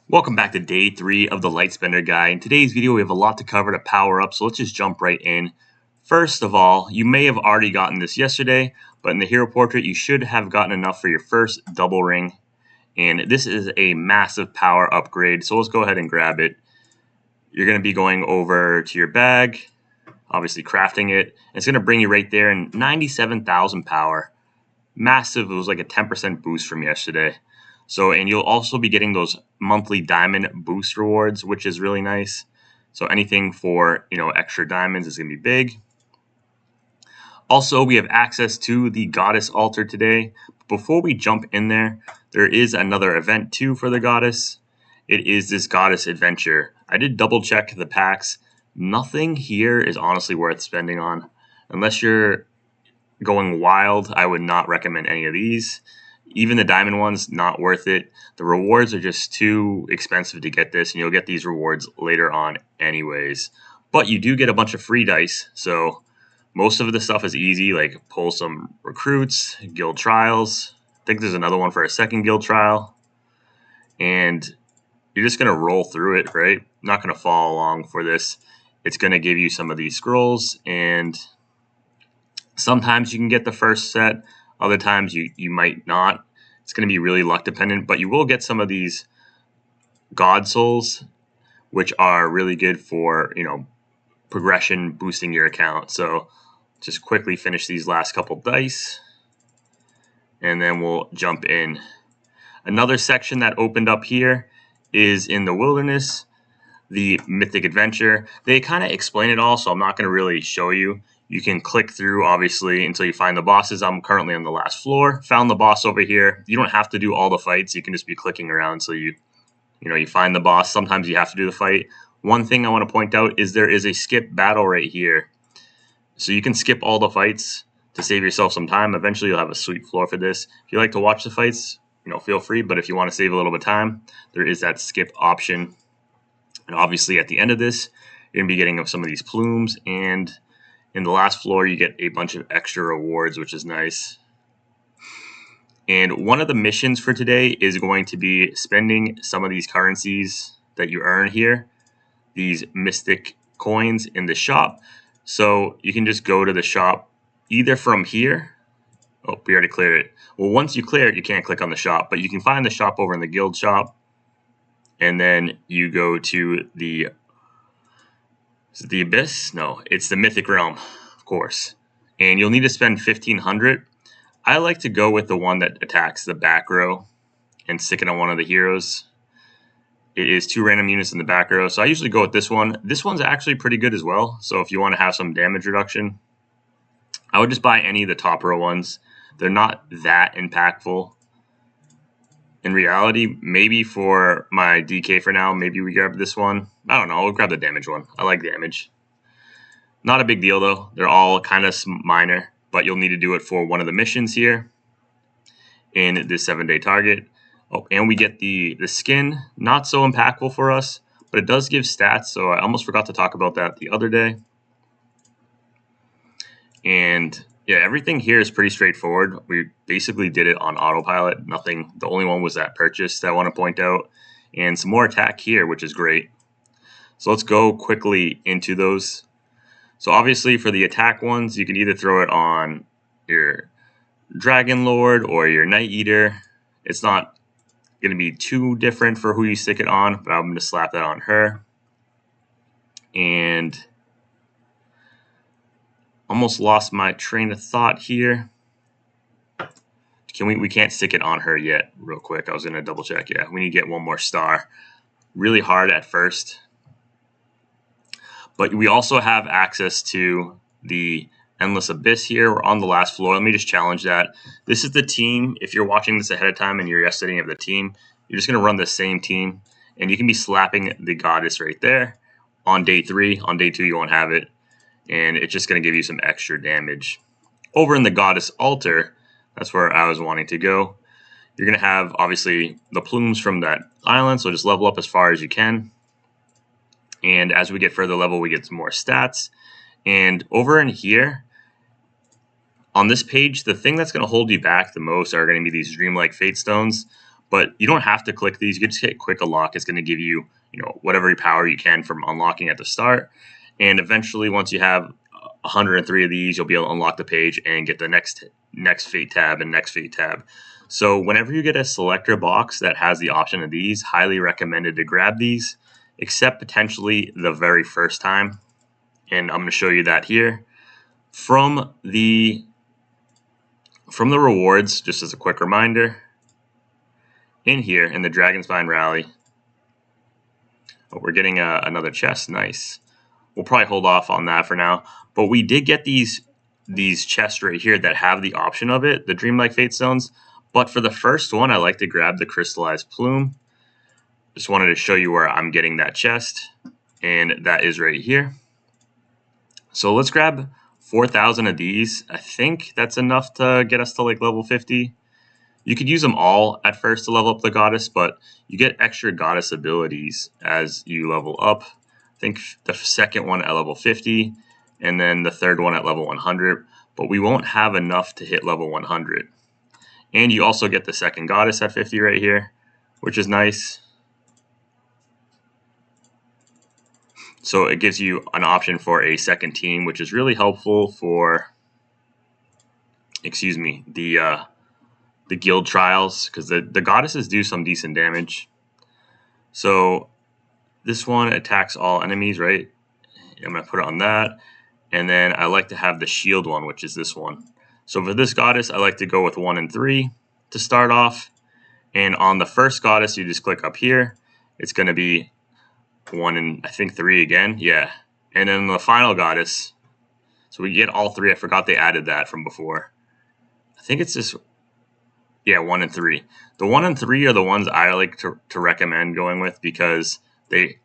Welcome back to day 3 of the Lightspender Guide. In today's video, we have a lot to cover to power up, so let's just jump right in. First of all, you may have already gotten this yesterday, but in the hero portrait, you should have gotten enough for your first double ring. And this is a massive power upgrade, so let's go ahead and grab it. You're going to be going over to your bag, obviously crafting it. It's going to bring you right there in 97,000 power. Massive. It was like a 10% boost from yesterday. So, and you'll also be getting those monthly diamond boost rewards, which is really nice. So anything for, extra diamonds is going to be big. Also, we have access to the goddess altar today. Before we jump in there is another event too for the goddess. It is this goddess adventure. I did double check the packs. Nothing here is honestly worth spending on. Unless you're going wild, I would not recommend any of these. Even the diamond ones, not worth it. The rewards are just too expensive to get this, and you'll get these rewards later on anyways. But you do get a bunch of free dice, so most of the stuff is easy, like pull some recruits, guild trials. I think there's another one for a second guild trial. And you're just going to roll through it, right? Not going to follow along for this. It's going to give you some of these scrolls, and sometimes you can get the first set. Other times you might not. It's going to be really luck dependent, but you will get some of these god souls, which are really good for, progression, boosting your account. So just quickly finish these last couple dice, and then we'll jump in. Another section that opened up here is in the wilderness, the mythic adventure. They kind of explain it all, so I'm not going to really show you. You can click through, obviously, until you find the bosses. I'm currently on the last floor. Found the boss over here. You don't have to do all the fights. You can just be clicking around so you find the boss. Sometimes you have to do the fight. One thing I want to point out is there is a skip battle right here. So you can skip all the fights to save yourself some time. Eventually, you'll have a sweet floor for this. If you like to watch the fights, feel free. But if you want to save a little bit of time, there is that skip option. And obviously, at the end of this, you're going to be getting some of these plumes, and in the last floor, you get a bunch of extra rewards, which is nice. And one of the missions for today is going to be spending some of these currencies that you earn here, these mystic coins in the shop. So you can just go to the shop either from here. Oh, we already cleared it. Well, once you clear it, you can't click on the shop, but you can find the shop over in the guild shop. And then you go to the Abyss? No, it's the Mythic Realm, of course. And you'll need to spend 1,500. I like to go with the one that attacks the back row and stick it on one of the heroes. It is 2 random units in the back row, so I usually go with this one. This one's actually pretty good as well, so if you want to have some damage reduction, I would just buy any of the top row ones. They're not that impactful. In reality, maybe for my DK for now, maybe we grab this one. I don't know. We'll grab the damage one. I like damage. Not a big deal, though. They're all kind of minor, but you'll need to do it for one of the missions here in this 7-day target. Oh, and we get the skin. Not so impactful for us, but it does give stats, so I almost forgot to talk about that the other day. And yeah, everything here is pretty straightforward. We basically did it on autopilot. Nothing. The only one was that purchase that I want to point out. And some more attack here, which is great. So let's go quickly into those. So obviously for the attack ones, you can either throw it on your Dragon Lord or your Night Eater. It's not going to be too different for who you stick it on, but I'm going to slap that on her. And almost lost my train of thought here. We can't stick it on her yet, real quick. I was going to double check. Yeah, we need to get one more star. Really hard at first. But we also have access to the Endless Abyss here. We're on the last floor. Let me just challenge that. This is the team. If you're watching this ahead of time and you're yesterday of the team, you're just going to run the same team. And you can be slapping the goddess right there on day 3. On day 2, you won't have it. And it's just going to give you some extra damage. Over in the goddess altar, that's where I was wanting to go. You're going to have, obviously, the plumes from that island, so just level up as far as you can. And as we get further level, we get some more stats. And over in here, on this page, the thing that's going to hold you back the most are going to be these Dreamlike Fate Stones. But you don't have to click these. You can just hit quick unlock. It's going to give you, whatever power you can from unlocking at the start. And eventually, once you have 103 of these, you'll be able to unlock the page and get the next fate tab and next fate tab. So whenever you get a selector box that has the option of these, highly recommended to grab these, except potentially the very first time. And I'm going to show you that here. From the rewards, just as a quick reminder, in here in the Dragonspine Rally, we're getting another chest. Nice. We'll probably hold off on that for now. But we did get these chests right here that have the option of it, the Dreamlike Fate Stones. But for the first one, I like to grab the Crystallized Plume. Just wanted to show you where I'm getting that chest. And that is right here. So let's grab 4,000 of these. I think that's enough to get us to like level 50. You could use them all at first to level up the goddess, but you get extra goddess abilities as you level up. I think the second one at level 50, and then the third one at level 100, but we won't have enough to hit level 100. And you also get the second goddess at 50 right here, which is nice. So it gives you an option for a second team, which is really helpful for, the guild trials, because the goddesses do some decent damage. So this one attacks all enemies, right? I'm going to put it on that. And then I like to have the shield one, which is this one. So for this goddess, I like to go with 1 and 3 to start off. And on the first goddess, you just click up here. It's going to be 1 and I think 3 again. Yeah. And then the final goddess, so we get all 3. I forgot they added that from before. I think it's just, 1 and 3. The 1 and 3 are the ones I like to recommend going with, because they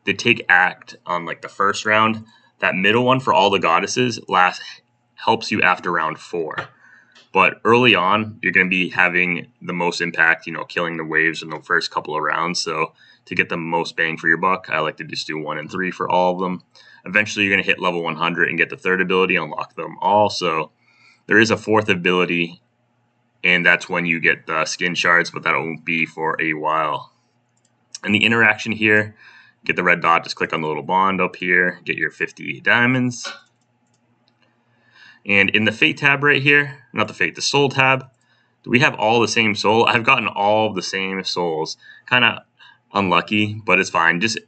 take act on like the first round. That middle one for all the goddesses helps you after round 4. But early on, you're going to be having the most impact, killing the waves in the first couple of rounds. So to get the most bang for your buck, I like to just do 1 and 3 for all of them. Eventually, you're going to hit level 100 and get the third ability, unlock them all. So there is a fourth ability, and that's when you get the skin shards, but that won't be for a while. And the interaction here, get the red dot, just click on the little bond up here, get your 50 diamonds. And in the fate tab right here, the soul tab, we have all the same soul. I've gotten all of the same souls. Kind of unlucky, but it's fine. Just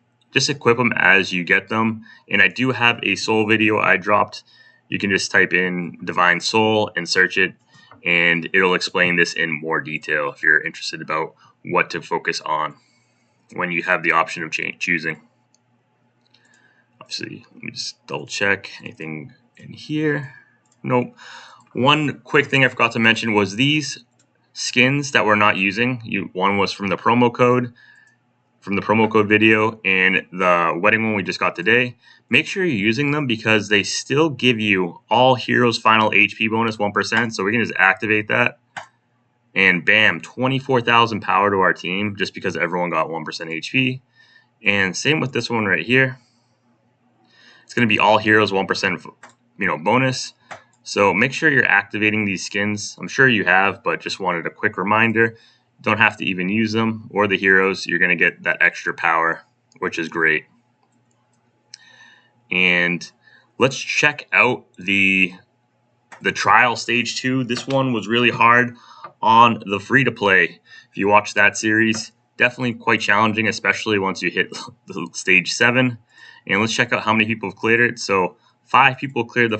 equip them as you get them. And I do have a soul video I dropped. You can just type in Divine Soul and search it, and it'll explain this in more detail if you're interested about what to focus on when you have the option of choosing. Obviously, let me just double check anything in here. Nope. One quick thing I forgot to mention was these skins that we're not using. One was from the promo code video, and the wedding one we just got today. Make sure you're using them, because they still give you all heroes final HP bonus 1%. So we can just activate that, and bam, 24,000 power to our team just because everyone got 1% HP. And same with this one right here. It's going to be all heroes 1% bonus. So make sure you're activating these skins. I'm sure you have, but just wanted a quick reminder. Don't have to even use them or the heroes. You're going to get that extra power, which is great. And let's check out the trial stage 2. This one was really hard on the free-to-play. If you watch that series, definitely quite challenging, especially once you hit the stage 7. And let's check out how many people have cleared it. So 5 people cleared the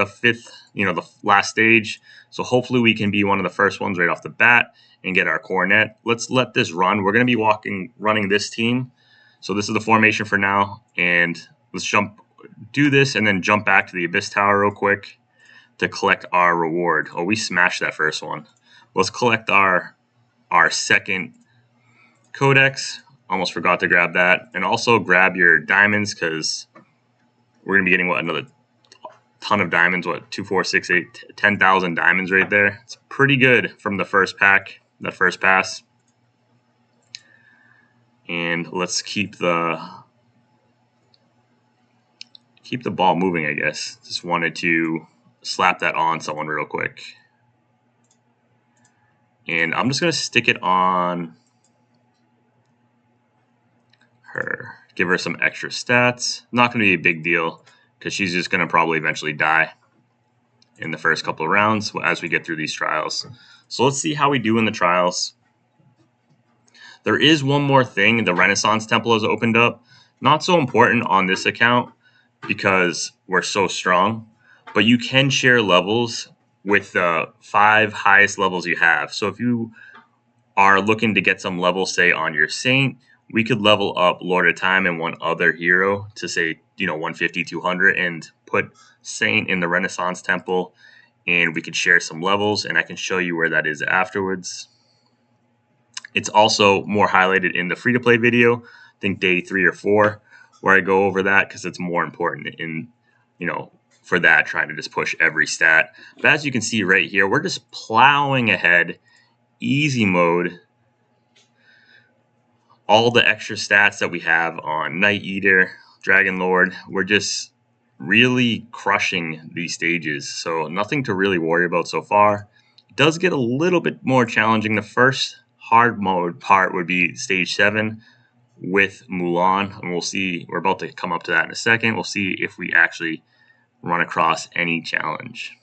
fifth, the last stage. So hopefully we can be one of the first ones right off the bat and get our coronet. Let's let this run. We're going to be running this team. So this is the formation for now. And let's do this and then jump back to the Abyss Tower real quick to collect our reward. Oh, we smashed that first one. Let's collect our second codex. Almost forgot to grab that. And also grab your diamonds, because we're going to be getting, another ton of diamonds. 2, 4, 6, 8, 10,000 diamonds right there. It's pretty good from the first pack, the first pass. And let's keep the ball moving, I guess. Just wanted to slap that on someone real quick. And I'm just going to stick it on her. Give her some extra stats. Not going to be a big deal because she's just going to probably eventually die in the first couple of rounds as we get through these trials. So let's see how we do in the trials. There is one more thing. The Renaissance Temple has opened up. Not so important on this account because we're so strong, but you can share levels with the 5 highest levels you have. So if you are looking to get some levels, say on your Saint, we could level up Lord of Time and one other hero to say, 150, 200 and put Saint in the Renaissance Temple, and we could share some levels, and I can show you where that is afterwards. It's also more highlighted in the free-to-play video, I think day 3 or 4, where I go over that because it's more important in, for that, trying to just push every stat. But as you can see right here, we're just plowing ahead, easy mode. All the extra stats that we have on Night Eater, Dragon Lord, we're just really crushing these stages. So nothing to really worry about so far. It does get a little bit more challenging. The first hard mode part would be stage 7 with Mulan, and we'll see. We're about to come up to that in a second. We'll see if we actually run across any challenge.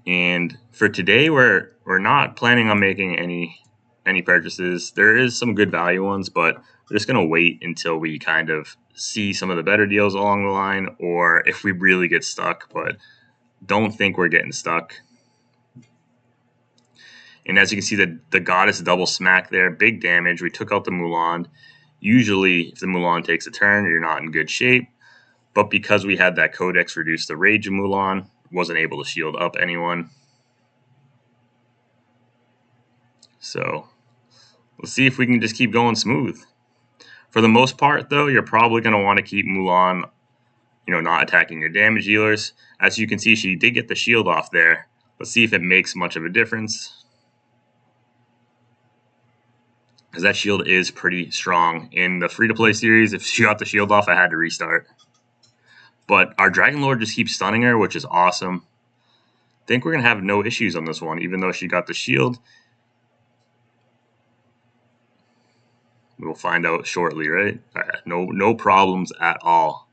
And for today, we're not planning on making any purchases. There is some good value ones, but we're just going to wait until we kind of see some of the better deals along the line, or if we really get stuck, but don't think we're getting stuck. And as you can see, the Goddess double smack there, big damage. We took out the Mulan. Usually, if the Mulan takes a turn, you're not in good shape. But because we had that Codex reduce the rage of Mulan, wasn't able to shield up anyone. So let's see if we can just keep going smooth. For the most part, though, you're probably going to want to keep Mulan, not attacking your damage dealers. As you can see, she did get the shield off there. Let's see if it makes much of a difference, because that shield is pretty strong. In the free-to-play series, if she got the shield off, I had to restart. But our Dragon Lord just keeps stunning her, which is awesome. I think we're going to have no issues on this one, even though she got the shield. We'll find out shortly, right? No problems at all.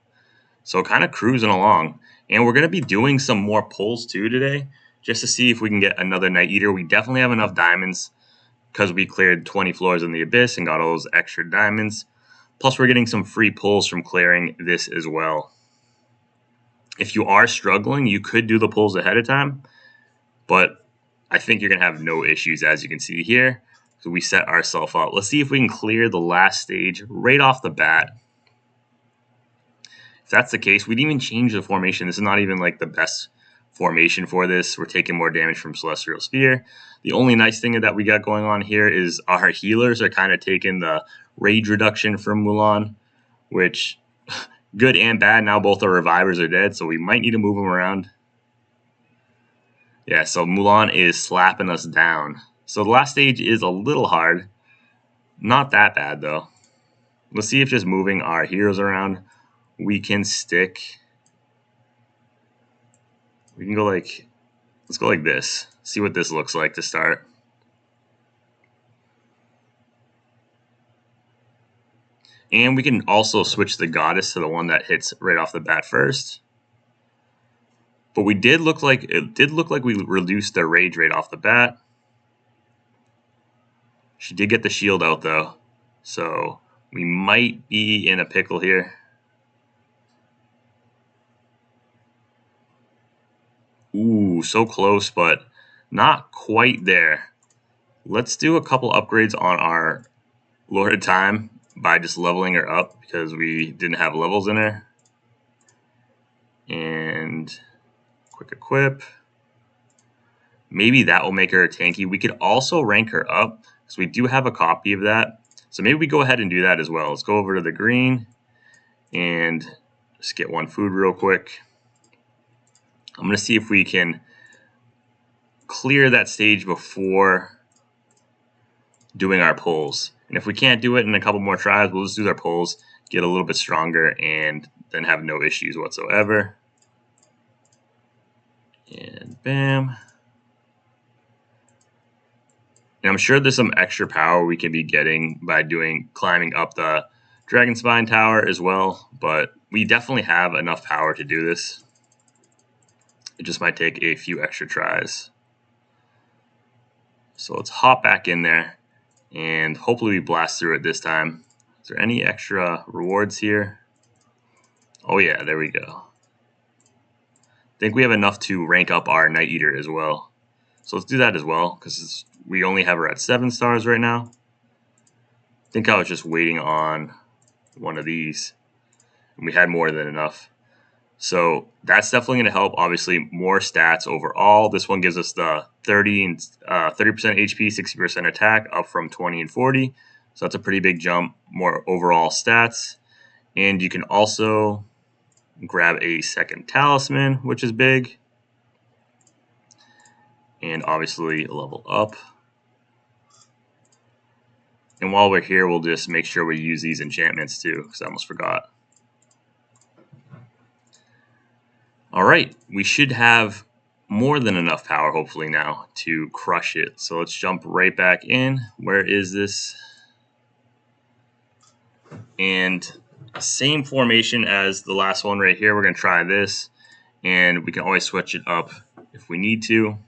So kind of cruising along. And we're going to be doing some more pulls too today, just to see if we can get another Night Eater. We definitely have enough diamonds because we cleared 20 floors in the Abyss and got all those extra diamonds. Plus, we're getting some free pulls from clearing this as well. If you are struggling, you could do the pulls ahead of time, but I think you're going to have no issues, as you can see here. So we set ourselves up. Let's see if we can clear the last stage right off the bat. If that's the case, we didn't even change the formation. This is not even like the best formation for this. We're taking more damage from Celestial Sphere. The only nice thing that we got going on here is our healers are kind of taking the rage reduction from Mulan, which good and bad. Now both our revivers are dead, so we might need to move them around. Yeah, so Mulan is slapping us down. So the last stage is a little hard. Not that bad, though. Let's see if just moving our heroes around, we can stick. We can go like, let's go like this. See what this looks like to start. And we can also switch the Goddess to the one that hits right off the bat first. But it did look like we reduced their rage rate off the bat. She did get the shield out, though, so we might be in a pickle here. Ooh, so close, but not quite there. Let's do a couple upgrades on our Lord of Time by just leveling her up because we didn't have levels in her. And quick equip. Maybe that will make her tanky. We could also rank her up, because we do have a copy of that. So maybe we go ahead and do that as well. Let's go over to the green and just get one food real quick. I'm going to see if we can clear that stage before doing our pulls. And if we can't do it in a couple more tries, we'll just do our pulls, get a little bit stronger, and then have no issues whatsoever. And bam. And I'm sure there's some extra power we can be getting by climbing up the Dragon Spine Tower as well, but we definitely have enough power to do this. It just might take a few extra tries. So let's hop back in there and hopefully we blast through it this time. Is there any extra rewards here? Oh yeah, there we go. I think we have enough to rank up our Night Eater as well. So let's do that as well, because we only have her at 7 stars right now. I think I was just waiting on one of these, and we had more than enough. So that's definitely going to help. Obviously, more stats overall. This one gives us the 30% HP, 60% attack, up from 20 and 40. So that's a pretty big jump. More overall stats, and you can also grab a second talisman, which is big, and obviously level up. And while we're here, we'll just make sure we use these enchantments too, because I almost forgot. All right, we should have more than enough power, hopefully, now to crush it. So let's jump right back in. Where is this? And same formation as the last one right here. We're going to try this, and we can always switch it up if we need to.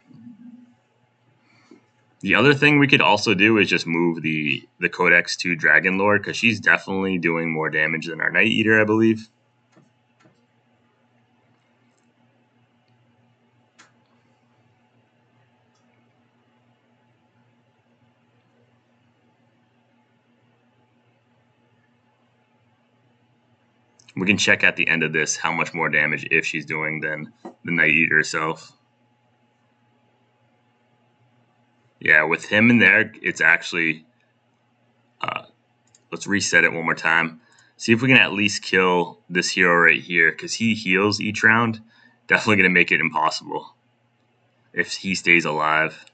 The other thing we could also do is just move the Codex to Dragon Lord, because she's definitely doing more damage than our Night Eater, I believe. We can check at the end of this how much more damage if she's doing than the Night Eater herself. Yeah, with him in there, it's actually... let's reset it one more time. See if we can at least kill this hero right here, because he heals each round. Definitely going to make it impossible if he stays alive.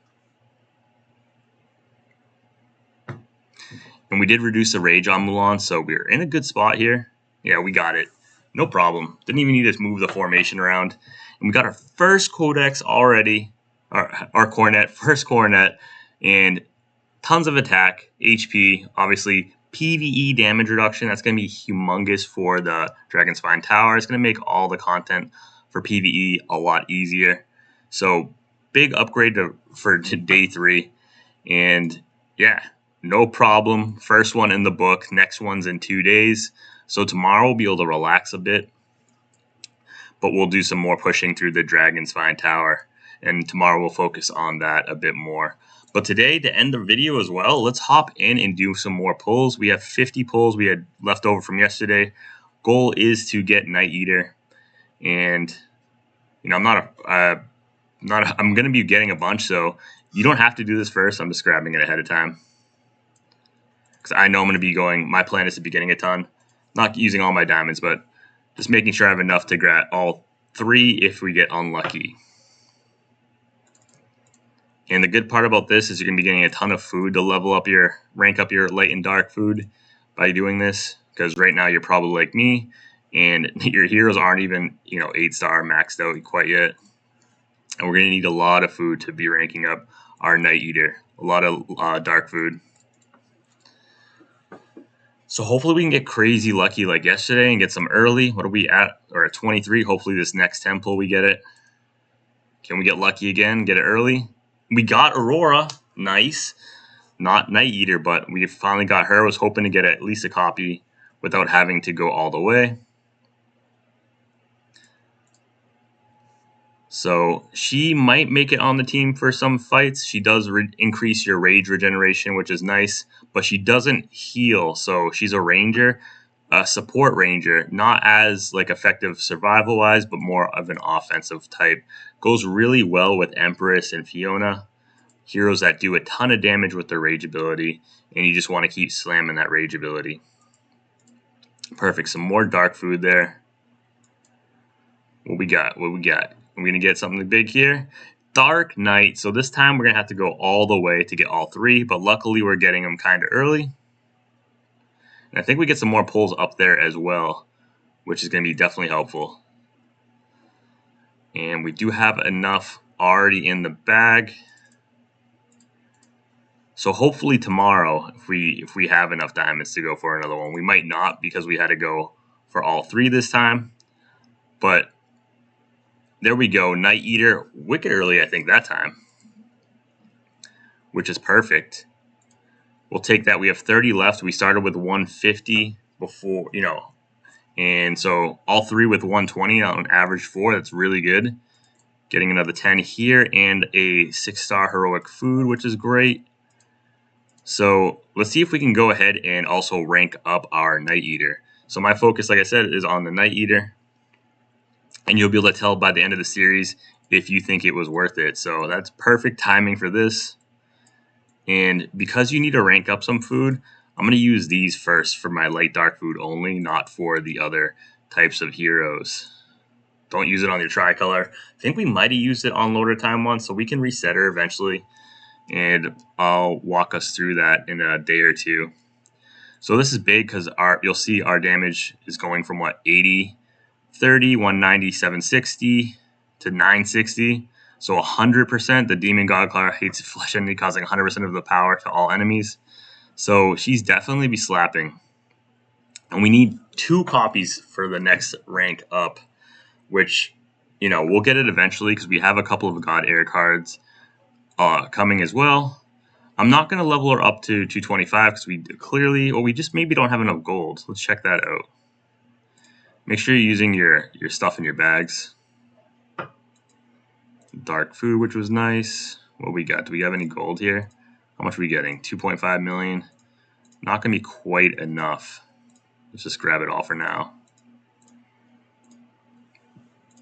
And we did reduce the rage on Mulan, so we're in a good spot here. Yeah, we got it. No problem. Didn't even need to move the formation around. And we got our first Codex already. Our coronet, first coronet. And tons of attack, HP, obviously PvE damage reduction. That's going to be humongous for the Dragon Spine Tower. It's going to make all the content for PvE a lot easier. So big upgrade for day 3. And yeah, no problem. First one in the book. Next one's in 2 days. So tomorrow we'll be able to relax a bit. But we'll do some more pushing through the Dragon Spine Tower. And tomorrow we'll focus on that a bit more. But today, to end the video as well, let's hop in and do some more pulls. We have 50 pulls we had left over from yesterday. Goal is to get Night Eater. And, you know, I'm going to be getting a bunch, so you don't have to do this first. I'm just grabbing it ahead of time, because I know I'm going to be going. My plan is to be getting a ton, not using all my diamonds, but just making sure I have enough to grab all 3 if we get unlucky. And the good part about this is you're going to be getting a ton of food to rank up your light and dark food by doing this, because right now you're probably like me and your heroes aren't even 8-star maxed out quite yet. And we're going to need a lot of food to be ranking up our Night Eater. A lot of dark food. So hopefully we can get crazy lucky like yesterday and get some early. What are we at? Or at 23. Hopefully this next temple we get it. Can we get lucky again? Get it early? We got Aurora. Nice. Not Night Eater, but we finally got her. I was hoping to get at least a copy without having to go all the way. So she might make it on the team for some fights. She does increase your rage regeneration, which is nice, but she doesn't heal. So she's a ranger, a support ranger, not as effective survival wise, but more of an offensive type. Goes really well with Empress and Fiona, heroes that do a ton of damage with their rage ability, and you just want to keep slamming that rage ability. Perfect. Some more dark food there. What we got? We're going to get something big here. Dark Knight. So this time we're going to have to go all the way to get all 3, but luckily we're getting them kind of early. And I think we get some more pulls up there as well, which is going to be definitely helpful. And we do have enough already in the bag. So hopefully tomorrow, if we have enough diamonds to go for another one, we might not because we had to go for all 3 this time. But there we go. Night Eater, wicked early, I think, that time, which is perfect. We'll take that. We have 30 left. We started with 150 before, and so all 3 with 120 on average 4. That's really good. Getting another 10 here and a 6-star heroic food, which is great. So let's see if we can go ahead and also rank up our Night Eater. So my focus, like I said, is on the Night Eater. And you'll be able to tell by the end of the series if you think it was worth it. So that's perfect timing for this. And because you need to rank up some food, I'm going to use these first for my light dark food only, not for the other types of heroes. Don't use it on your tricolor. I think we might have used it on loader time once, so we can reset her eventually. And I'll walk us through that in a day or two. So this is big because you'll see our damage is going from 80, 30, 190, 760 to 960. So 100%. The Demon Godclaw hates flesh enemy, causing 100% of the power to all enemies. So she's definitely be slapping. And we need 2 copies for the next rank up, which, we'll get it eventually because we have a couple of God Air cards coming as well. I'm not going to level her up to 225 because we just maybe don't have enough gold. Let's check that out. Make sure you're using your stuff in your bags. Dark food, which was nice. What we got? Do we have any gold here? How much are we getting? 2.5 million. Not going to be quite enough. Let's just grab it all for now.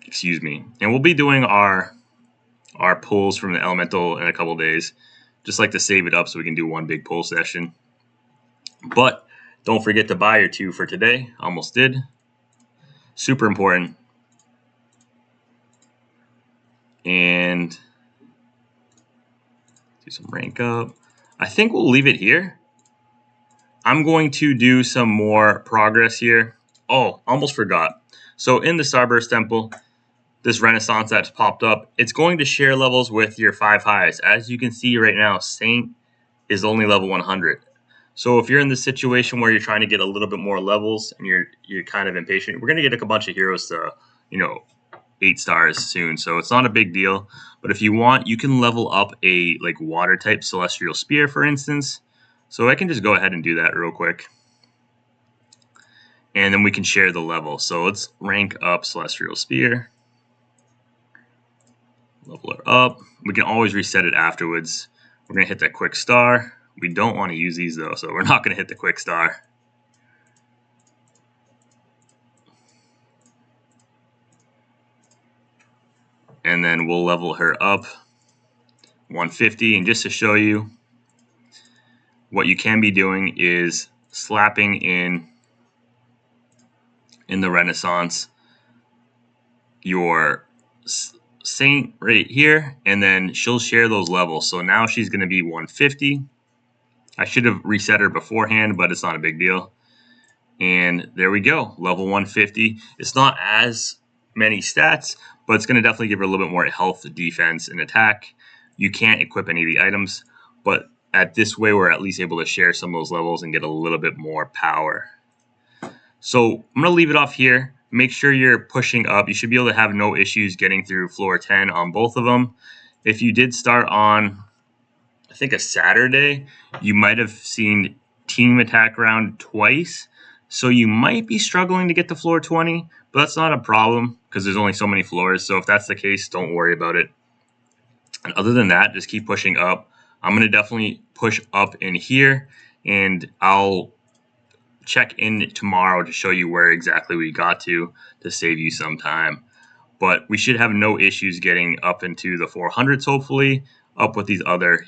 Excuse me. And we'll be doing our pulls from the elemental in a couple days. Just like to save it up so we can do one big pull session. But don't forget to buy your 2 for today. Almost did. Super important. And do some rank up. I think we'll leave it here. I'm going to do some more progress here. Oh, almost forgot. So in the Starburst Temple, this Renaissance that's popped up, it's going to share levels with your 5 highs. As you can see right now, Saint is only level 100. So if you're in the situation where you're trying to get a little bit more levels and you're kind of impatient, we're going to get a bunch of heroes to, 8 stars soon. So it's not a big deal. But if you want, you can level up a water type Celestial Spear, for instance. So I can just go ahead and do that real quick. And then we can share the level. So let's rank up Celestial Spear. Level her up. We can always reset it afterwards. We're going to hit that quick star. We don't want to use these though, so we're not going to hit the quick star. And then we'll level her up 150. And just to show you, what you can be doing is slapping in the Renaissance your Saint right here, and then she'll share those levels. So now she's going to be 150. I should have reset her beforehand, but it's not a big deal. And there we go, level 150. It's not as many stats, but it's going to definitely give her a little bit more health, defense, and attack. You can't equip any of the items, but at this way, we're at least able to share some of those levels and get a little bit more power. So I'm going to leave it off here. Make sure you're pushing up. You should be able to have no issues getting through floor 10 on both of them. If you did start on, I think, a Saturday, you might have seen team attack round twice. So you might be struggling to get to floor 20, but that's not a problem because there's only so many floors. So if that's the case, don't worry about it. And other than that, just keep pushing up. I'm going to definitely push up in here, and I'll check in tomorrow to show you where exactly we got to save you some time. But we should have no issues getting up into the 400s, hopefully, up with these other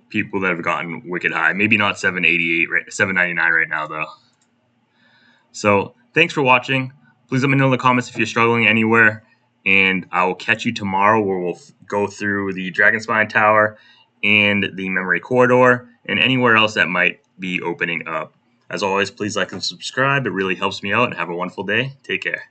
people that have gotten wicked high. Maybe not 788, 799 right now, though. So thanks for watching. Please let me know in the comments if you're struggling anywhere, and I will catch you tomorrow where we'll go through the Dragonspine Tower and the Memory Corridor and anywhere else that might be opening up. As always, please like and subscribe. It really helps me out, and have a wonderful day. Take care.